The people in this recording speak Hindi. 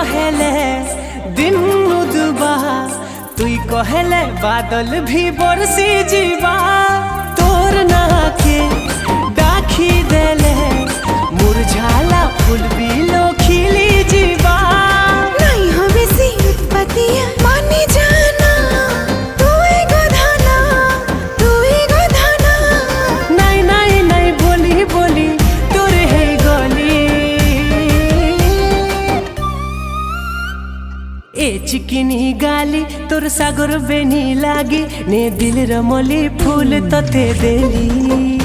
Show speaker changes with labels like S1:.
S1: कहेले दिन उदबा तुई कहेले बादल भी बरसी जीवा तोर ना के डाखी देले मुरझाला फूल बिलो खिली जीवा
S2: नहीं हो बेसी उत्पत्तिया माने जाना तू एगो धाना
S1: नहीं नहीं नहीं बोली बोली तोर है गली ए चिकिनी गाली तोर सागर बेनी लागी ने दिल रमली फूल तते देली।